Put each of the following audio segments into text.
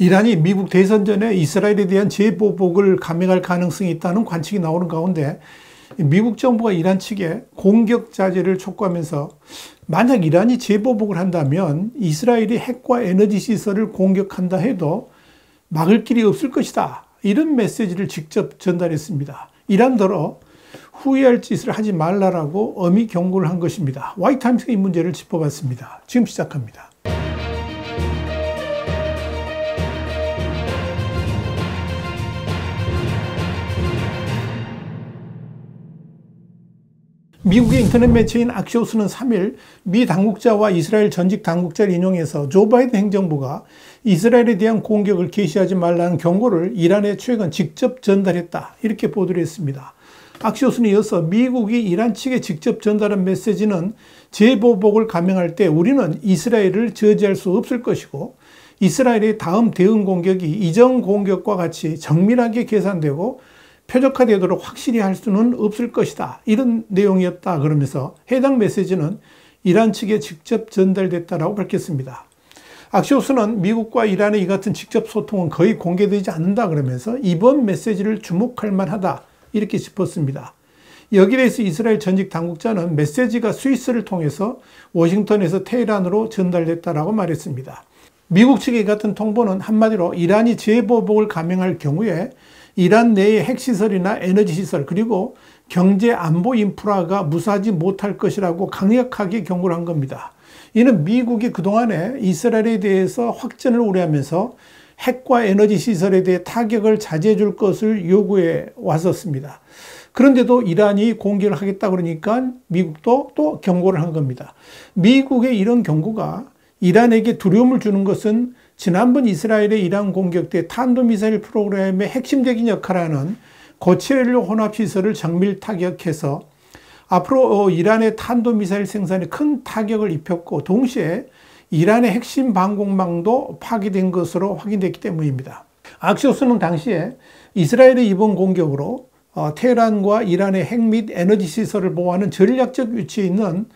이란이 미국 대선 전에 이스라엘에 대한 재보복을 감행할 가능성이 있다는 관측이 나오는 가운데 미국 정부가 이란 측에 공격 자제를 촉구하면서 만약 이란이 재보복을 한다면 이스라엘이 핵과 에너지 시설을 공격한다 해도 막을 길이 없을 것이다. 이런 메시지를 직접 전달했습니다. 이란더러 후회할 짓을 하지 말라라고 엄히 경고를 한 것입니다. 화이트타임스가 이 문제를 짚어봤습니다. 지금 시작합니다. 미국의 인터넷 매체인 악시오스는 3일 미 당국자와 이스라엘 전직 당국자를 인용해서 조 바이든 행정부가 이스라엘에 대한 공격을 개시하지 말라는 경고를 이란에 최근 직접 전달했다. 이렇게 보도를 했습니다. 악시오스는 이어서 미국이 이란 측에 직접 전달한 메시지는 재보복을 감행할 때 우리는 이스라엘을 저지할 수 없을 것이고 이스라엘의 다음 대응 공격이 이전 공격과 같이 정밀하게 계산되고 표적화되도록 확실히 할 수는 없을 것이다. 이런 내용이었다. 그러면서 해당 메시지는 이란 측에 직접 전달됐다라고 밝혔습니다. 악시오스는 미국과 이란의 이 같은 직접 소통은 거의 공개되지 않는다. 그러면서 이번 메시지를 주목할 만하다. 이렇게 짚었습니다. 여기에 대해서 이스라엘 전직 당국자는 메시지가 스위스를 통해서 워싱턴에서 테헤란으로 전달됐다라고 말했습니다. 미국 측의 같은 통보는 한마디로 이란이 재보복을 감행할 경우에 이란 내의 핵시설이나 에너지시설 그리고 경제 안보 인프라가 무사하지 못할 것이라고 강력하게 경고를 한 겁니다. 이는 미국이 그동안에 이스라엘에 대해서 확전을 우려하면서 핵과 에너지 시설에 대해 타격을 자제해 줄 것을 요구해 왔었습니다. 그런데도 이란이 공격을 하겠다 그러니까 미국도 또 경고를 한 겁니다. 미국의 이런 경고가 이란에게 두려움을 주는 것은 지난번 이스라엘의 이란 공격 때 탄도미사일 프로그램의 핵심적인 역할을 하는 고체연료 혼합시설을 정밀 타격해서 앞으로 이란의 탄도미사일 생산에 큰 타격을 입혔고 동시에 이란의 핵심 방공망도 파괴된 것으로 확인됐기 때문입니다. 악시오스는 당시에 이스라엘의 이번 공격으로 테헤란과 이란의 핵 및 에너지 시설을 보호하는 전략적 위치에 있는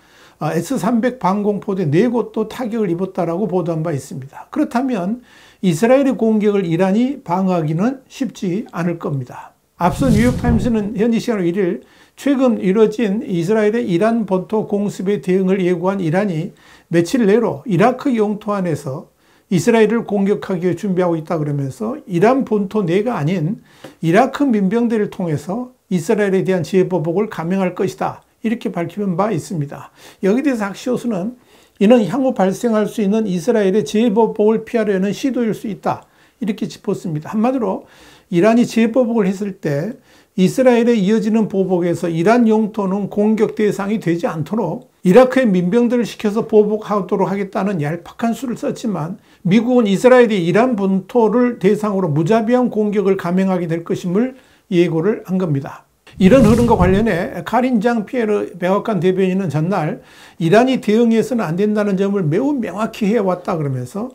S-300 방공포대 4곳도 타격을 입었다라고 보도한 바 있습니다. 그렇다면 이스라엘의 공격을 이란이 방어하기는 쉽지 않을 겁니다. 앞서 뉴욕타임스는 현지 시간으로 1일 최근 이뤄진 이스라엘의 이란 본토 공습에 대응을 예고한 이란이 며칠 내로 이라크 영토 안에서 이스라엘을 공격하기 위해 준비하고 있다 그러면서 이란 본토 내가 아닌 이라크 민병대를 통해서 이스라엘에 대한 재보복을 감행할 것이다. 이렇게 밝힌 바 있습니다. 여기에 대해서 악시오스는 이는 향후 발생할 수 있는 이스라엘의 재보복을 피하려는 시도일 수 있다. 이렇게 짚었습니다. 한마디로 이란이 재보복을 했을 때 이스라엘에 이어지는 보복에서 이란 영토는 공격 대상이 되지 않도록 이라크의 민병대를 시켜서 보복하도록 하겠다는 얄팍한 수를 썼지만 미국은 이스라엘이 이란 본토를 대상으로 무자비한 공격을 감행하게 될 것임을 예고를 한 겁니다. 이런 흐름과 관련해 카린 장 피에르 백악관 대변인은 전날 이란이 대응해서는 안 된다는 점을 매우 명확히 해왔다 그러면서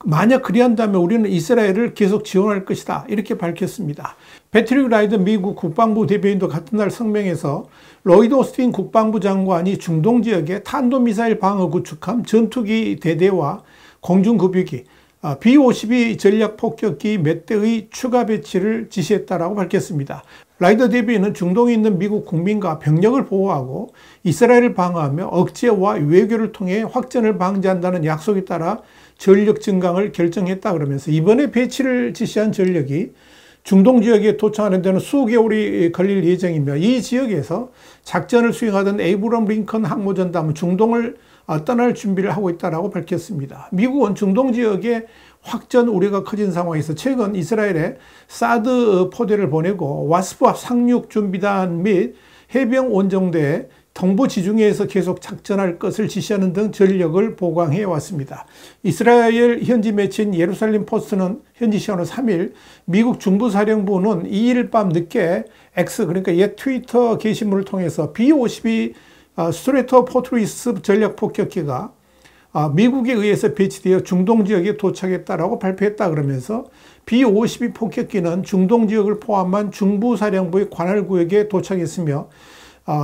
만약 그리한다면 우리는 이스라엘을 계속 지원할 것이다 이렇게 밝혔습니다. 패트릭 라이드 미국 국방부 대변인도 같은 날 성명에서 로이드 오스틴 국방부 장관이 중동 지역에 탄도미사일 방어 구축함 전투기 대대와 공중급유기 B-52 전략폭격기 몇 대의 추가 배치를 지시했다라고 밝혔습니다. 라이더 대변인은 중동에 있는 미국 국민과 병력을 보호하고 이스라엘을 방어하며 억제와 외교를 통해 확전을 방지한다는 약속에 따라 전력 증강을 결정했다 그러면서 이번에 배치를 지시한 전력이 중동 지역에 도착하는 데는 수개월이 걸릴 예정이며 이 지역에서 작전을 수행하던 에이브럼 링컨 항모전담은 중동을 떠날 준비를 하고 있다고 밝혔습니다. 미국은 중동 지역에 확전 우려가 커진 상황에서 최근 이스라엘에 사드 포대를 보내고 와스프 상륙 준비단 및 해병 원정대에 동부 지중해에서 계속 작전할 것을 지시하는 등 전력을 보강해 왔습니다. 이스라엘 현지 매체인 예루살렘 포스트는 현지 시간으로 3일 미국 중부사령부는 2일 밤 늦게 X 그러니까 옛 트위터 게시물을 통해서 B-52 스트레터 포트리스 전략폭격기가 미국에 의해서 배치되어 중동 지역에 도착했다라고 발표했다 그러면서 B-52 폭격기는 중동 지역을 포함한 중부사령부의 관할구역에 도착했으며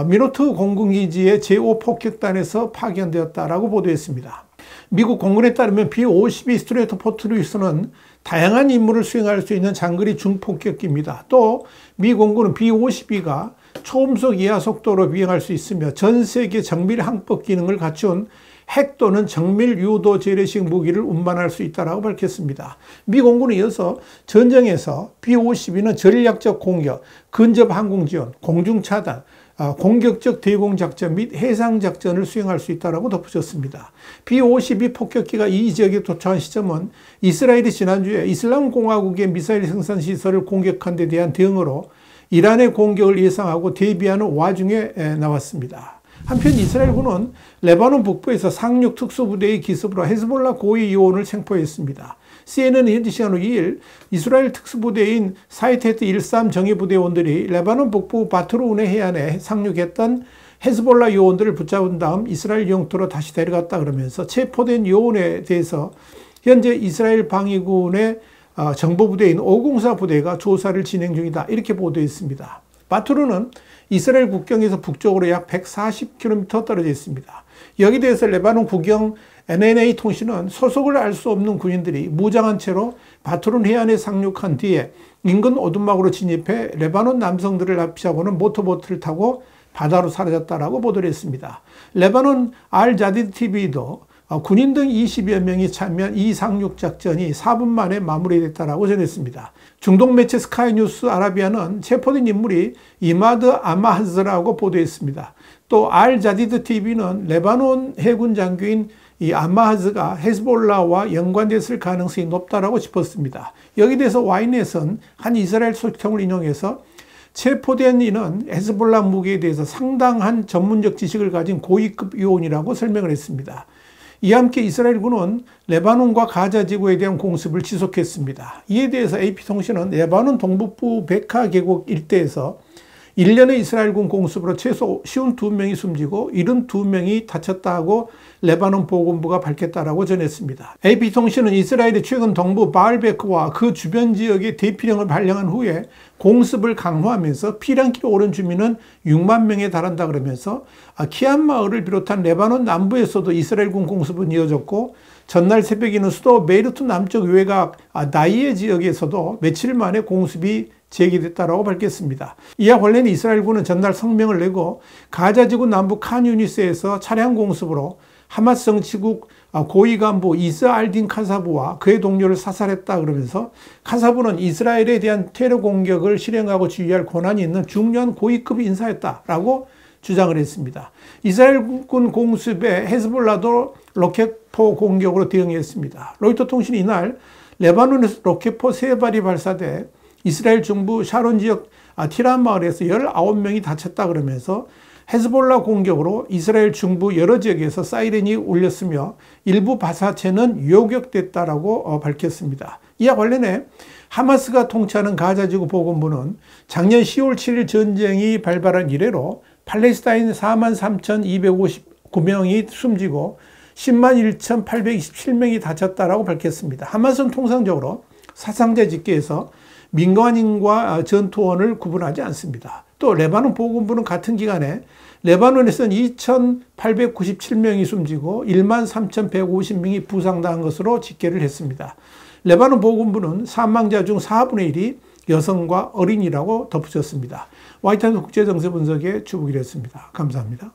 미노트 공군기지의 제5 폭격단에서 파견되었다라고 보도했습니다. 미국 공군에 따르면 B-52 스트레이터 포트리스는 다양한 임무를 수행할 수 있는 장거리 중폭격기입니다. 또 미 공군은 B-52가 초음속 이하 속도로 비행할 수 있으며 전 세계 정밀 항법 기능을 갖춘 핵 또는 정밀 유도 재래식 무기를 운반할 수 있다고 밝혔습니다. 미 공군은 이어서 전쟁에서 B-52는 전략적 공격, 근접 항공 지원, 공중 차단, 공격적 대공 작전 및 해상 작전을 수행할 수 있다고 덧붙였습니다. B-52 폭격기가 이 지역에 도착한 시점은 이스라엘이 지난주에 이슬람 공화국의 미사일 생산 시설을 공격한 데 대한 대응으로 이란의 공격을 예상하고 대비하는 와중에 나왔습니다. 한편 이스라엘군은 레바논 북부에서 상륙 특수부대의 기습으로 헤즈볼라 고위 요원을 생포했습니다. CNN은 현지 시간 2일 이스라엘 특수부대인 사이테트 13 정예부대원들이 레바논 북부 바트루운의 해안에 상륙했던 헤즈볼라 요원들을 붙잡은 다음 이스라엘 영토로 다시 데려갔다 그러면서 체포된 요원에 대해서 현재 이스라엘 방위군의 정보부대인 504 부대가 조사를 진행 중이다, 이렇게 보도했습니다. 바트루는 이스라엘 국경에서 북쪽으로 약 140km 떨어져 있습니다. 여기 대해서 레바논 국영 NNA 통신은 소속을 알 수 없는 군인들이 무장한 채로 바트룬 해안에 상륙한 뒤에 인근 오두막으로 진입해 레바논 남성들을 납치하고는 모터보트를 타고 바다로 사라졌다라고 보도를 했습니다. 레바논 알자디드 TV도 군인 등 20여 명이 참여한 이 상륙 작전이 4분 만에 마무리됐다라고 전했습니다. 중동 매체 스카이뉴스 아라비아는 체포된 인물이 이마드 아마하즈라고 보도했습니다. 또 알자디드 TV는 레바논 해군 장교인 이 아마하즈가 헤즈볼라와 연관됐을 가능성이 높다라고 짚었습니다. 여기에 대해서 와이넷은 한 이스라엘 소식통을 인용해서 체포된 이는 헤즈볼라 무기에 대해서 상당한 전문적 지식을 가진 고위급 요원이라고 설명을 했습니다. 이와 함께 이스라엘군은 레바논과 가자 지구에 대한 공습을 지속했습니다. 이에 대해서 AP통신은 레바논 동북부 베카 계곡 일대에서 1년의 이스라엘군 공습으로 최소 52명이 숨지고 72명이 다쳤다고 레바논 보건부가 밝혔다라고 전했습니다. AP통신은 이스라엘이 최근 동부 바알베크와 그 주변 지역에 대피령을 발령한 후에 공습을 강화하면서 피난길에 오른 주민은 6만 명에 달한다 그러면서 키안 마을을 비롯한 레바논 남부에서도 이스라엘군 공습은 이어졌고 전날 새벽에는 수도 베이루트 남쪽 외곽 나이에 지역에서도 며칠 만에 공습이 제기됐다고 밝혔습니다. 이와 관련해 이스라엘군은 전날 성명을 내고 가자지구 남부 칸 유니스에서 차량 공습으로 하마스 정치국 고위 간부 이스 알딘 카사부와 그의 동료를 사살했다 그러면서 카사부는 이스라엘에 대한 테러 공격을 실행하고 지휘할 권한이 있는 중요한 고위급 인사였다라고 주장을 했습니다. 이스라엘군 공습에 헤즈볼라도 로켓포 공격으로 대응했습니다. 로이터 통신이 이날 레바논에서 로켓포 3발이 발사돼 이스라엘 중부 샤론 지역 티란 마을에서 19명이 다쳤다 그러면서 헤즈볼라 공격으로 이스라엘 중부 여러 지역에서 사이렌이 울렸으며 일부 발사체는 요격됐다라고 밝혔습니다. 이와 관련해 하마스가 통치하는 가자지구 보건부는 작년 10월 7일 전쟁이 발발한 이래로 팔레스타인 43,259명이 숨지고 10만 1,827명이 다쳤다라고 밝혔습니다. 하마스는 통상적으로 사상자 집계에서 민간인과 전투원을 구분하지 않습니다. 또 레바논 보건부는 같은 기간에 레바논에서는 2,897명이 숨지고 1만 3,150명이 부상당한 것으로 집계를 했습니다. 레바논 보건부는 사망자 중 4분의 1이 여성과 어린이라고 덧붙였습니다. 화이트하우스 국제정세 분석의 주북이었습니다. 감사합니다.